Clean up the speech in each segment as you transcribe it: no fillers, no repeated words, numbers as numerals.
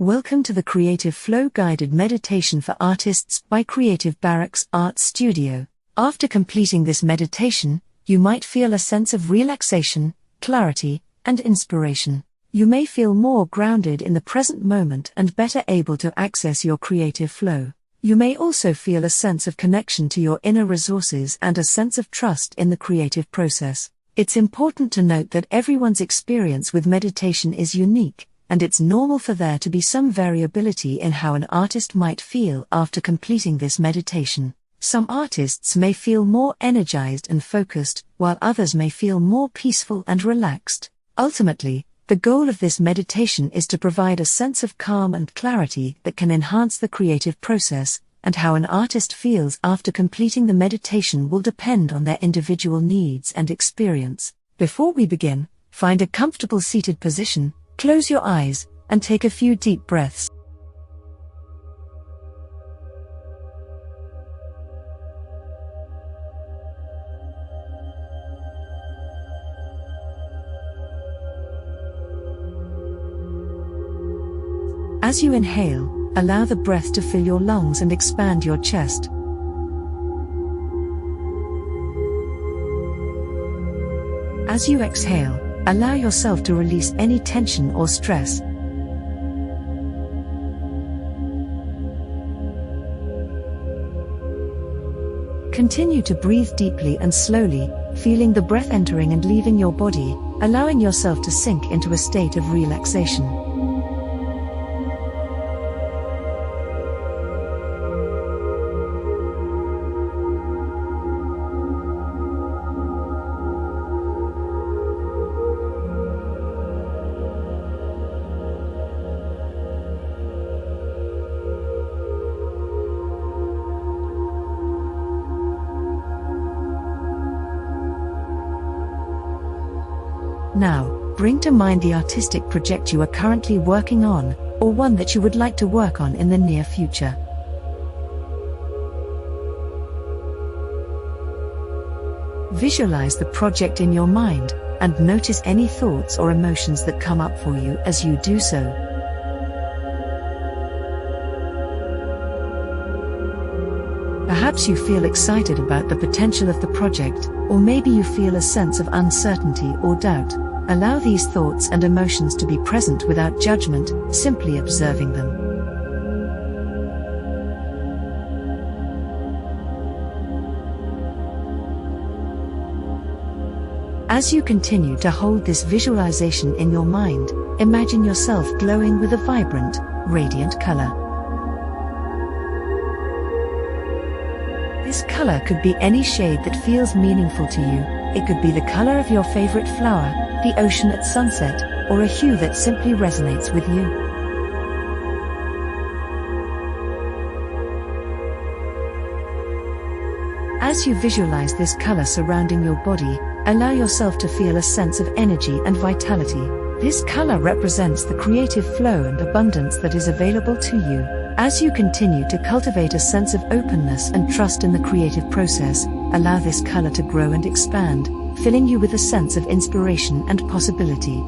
Welcome to the Creative Flow Guided Meditation for Artists by Creative Barracks Art Studio. After completing this meditation, you might feel a sense of relaxation, clarity, and inspiration. You may feel more grounded in the present moment and better able to access your creative flow. You may also feel a sense of connection to your inner resources and a sense of trust in the creative process. It's important to note that everyone's experience with meditation is unique, and it's normal for there to be some variability in how an artist might feel after completing this meditation. Some artists may feel more energized and focused, while others may feel more peaceful and relaxed. Ultimately, the goal of this meditation is to provide a sense of calm and clarity that can enhance the creative process, and how an artist feels after completing the meditation will depend on their individual needs and experience. Before we begin, find a comfortable seated position, close your eyes, and take a few deep breaths. As you inhale, allow the breath to fill your lungs and expand your chest. As you exhale, allow yourself to release any tension or stress. Continue to breathe deeply and slowly, feeling the breath entering and leaving your body, allowing yourself to sink into a state of relaxation. Now, bring to mind the artistic project you are currently working on, or one that you would like to work on in the near future. Visualize the project in your mind, and notice any thoughts or emotions that come up for you as you do so. Perhaps you feel excited about the potential of the project, or maybe you feel a sense of uncertainty or doubt. Allow these thoughts and emotions to be present without judgment, simply observing them. As you continue to hold this visualization in your mind, imagine yourself glowing with a vibrant, radiant color. This color could be any shade that feels meaningful to you. It could be the color of your favorite flower, the ocean at sunset, or a hue that simply resonates with you. As you visualize this color surrounding your body, allow yourself to feel a sense of energy and vitality. This color represents the creative flow and abundance that is available to you. As you continue to cultivate a sense of openness and trust in the creative process, allow this color to grow and expand, filling you with a sense of inspiration and possibility.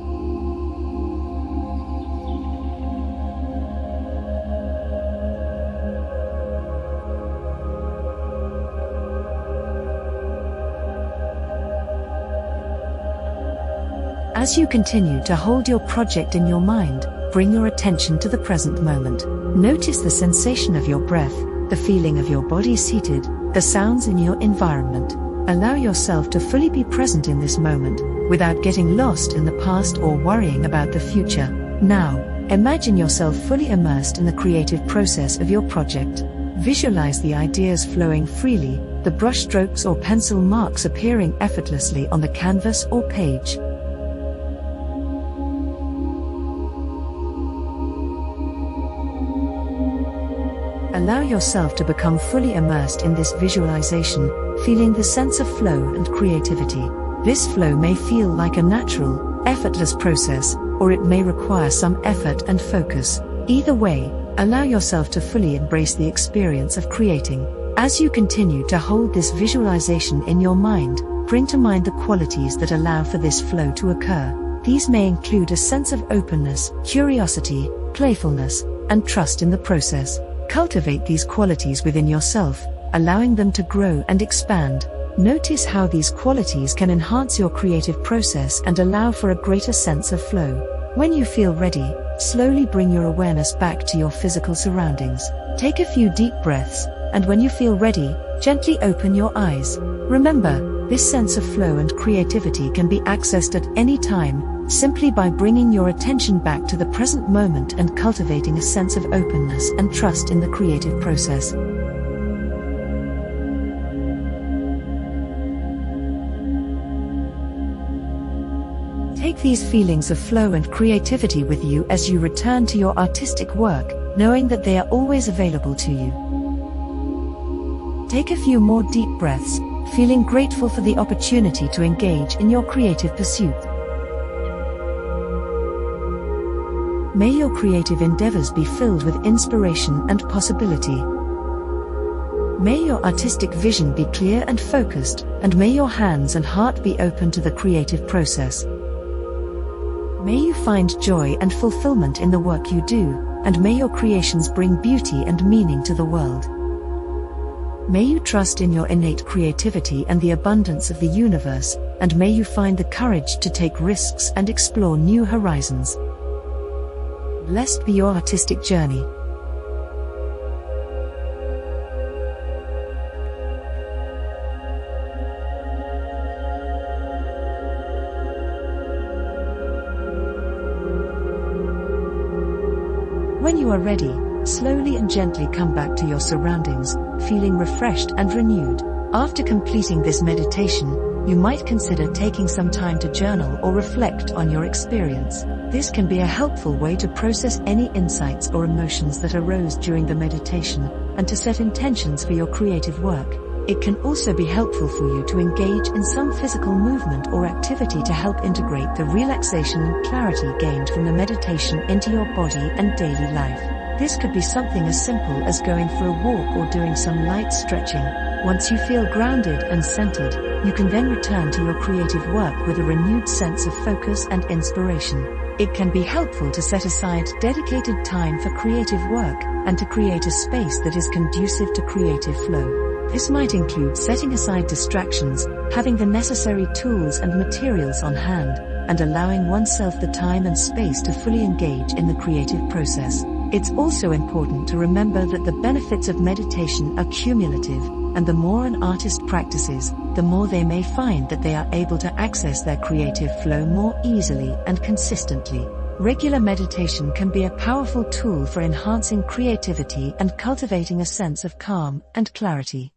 As you continue to hold your project in your mind, bring your attention to the present moment. Notice the sensation of your breath, the feeling of your body seated, the sounds in your environment. Allow yourself to fully be present in this moment, without getting lost in the past or worrying about the future. Now, imagine yourself fully immersed in the creative process of your project. Visualize the ideas flowing freely, the brushstrokes or pencil marks appearing effortlessly on the canvas or page. Allow yourself to become fully immersed in this visualization, feeling the sense of flow and creativity. This flow may feel like a natural, effortless process, or it may require some effort and focus. Either way, allow yourself to fully embrace the experience of creating. As you continue to hold this visualization in your mind, bring to mind the qualities that allow for this flow to occur. These may include a sense of openness, curiosity, playfulness, and trust in the process. Cultivate these qualities within yourself, allowing them to grow and expand. Notice how these qualities can enhance your creative process and allow for a greater sense of flow. When you feel ready, slowly bring your awareness back to your physical surroundings. Take a few deep breaths, and when you feel ready, gently open your eyes. Remember, this sense of flow and creativity can be accessed at any time, simply by bringing your attention back to the present moment and cultivating a sense of openness and trust in the creative process. Take these feelings of flow and creativity with you as you return to your artistic work, knowing that they are always available to you. Take a few more deep breaths, feeling grateful for the opportunity to engage in your creative pursuit. May your creative endeavors be filled with inspiration and possibility. May your artistic vision be clear and focused, and may your hands and heart be open to the creative process. May you find joy and fulfillment in the work you do, and may your creations bring beauty and meaning to the world. May you trust in your innate creativity and the abundance of the universe, and may you find the courage to take risks and explore new horizons. Blessed be your artistic journey. When you are ready, slowly and gently come back to your surroundings, feeling refreshed and renewed. After completing this meditation, you might consider taking some time to journal or reflect on your experience. This can be a helpful way to process any insights or emotions that arose during the meditation, and to set intentions for your creative work. It can also be helpful for you to engage in some physical movement or activity to help integrate the relaxation and clarity gained from the meditation into your body and daily life. This could be something as simple as going for a walk or doing some light stretching. Once you feel grounded and centered, you can then return to your creative work with a renewed sense of focus and inspiration. It can be helpful to set aside dedicated time for creative work, and to create a space that is conducive to creative flow. This might include setting aside distractions, having the necessary tools and materials on hand, and allowing oneself the time and space to fully engage in the creative process. It's also important to remember that the benefits of meditation are cumulative, and the more an artist practices, the more they may find that they are able to access their creative flow more easily and consistently. Regular meditation can be a powerful tool for enhancing creativity and cultivating a sense of calm and clarity.